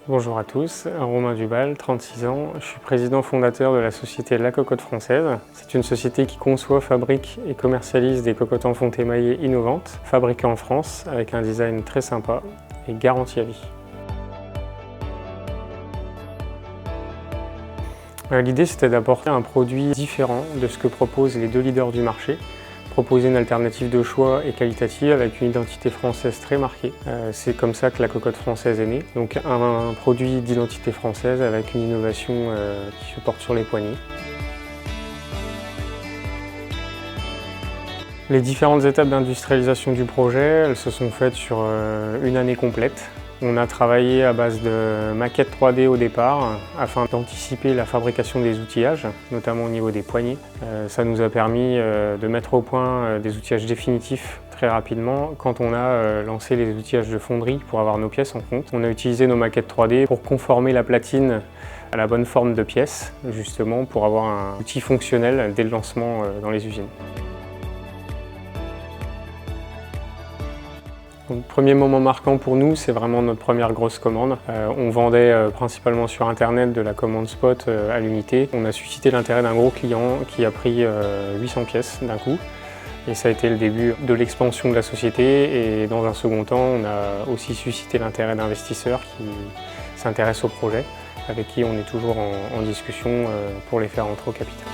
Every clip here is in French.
Bonjour à tous, Romain Dubal, 36 ans. Je suis président fondateur de la société La Cocotte Française. C'est une société qui conçoit, fabrique et commercialise des cocottes en fonte émaillée innovantes, fabriquées en France avec un design très sympa et garantie à vie. L'idée, c'était d'apporter un produit différent de ce que proposent les deux leaders du marché, proposer une alternative de choix et qualitative avec une identité française très marquée. C'est comme ça que la cocotte française est née. Donc un produit d'identité française avec une innovation qui se porte sur les poignées. Les différentes étapes d'industrialisation du projet, elles se sont faites sur une année complète. On a travaillé à base de maquettes 3D au départ afin d'anticiper la fabrication des outillages, notamment au niveau des poignées. Ça nous a permis de mettre au point des outillages définitifs très rapidement quand on a lancé les outillages de fonderie pour avoir nos pièces en fonte. On a utilisé nos maquettes 3D pour conformer la platine à la bonne forme de pièce, justement pour avoir un outil fonctionnel dès le lancement dans les usines. Le premier moment marquant pour nous, c'est vraiment notre première grosse commande. On vendait principalement sur internet de la commande spot à l'unité. On a suscité l'intérêt d'un gros client qui a pris 800 pièces d'un coup. Et ça a été le début de l'expansion de la société. Et dans un second temps, on a aussi suscité l'intérêt d'investisseurs qui s'intéressent au projet, avec qui on est toujours en discussion pour les faire entrer au capital.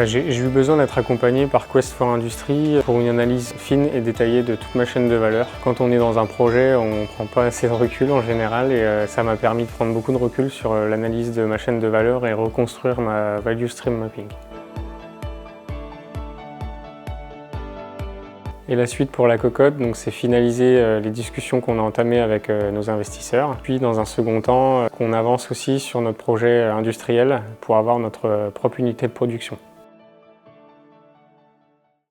J'ai eu besoin d'être accompagné par Quest for Industry pour une analyse fine et détaillée de toute ma chaîne de valeur. Quand on est dans un projet, on ne prend pas assez de recul en général et ça m'a permis de prendre beaucoup de recul sur l'analyse de ma chaîne de valeur et reconstruire ma value stream mapping. Et la suite pour la cocotte, c'est finaliser les discussions qu'on a entamées avec nos investisseurs. Puis dans un second temps, qu'on avance aussi sur notre projet industriel pour avoir notre propre unité de production.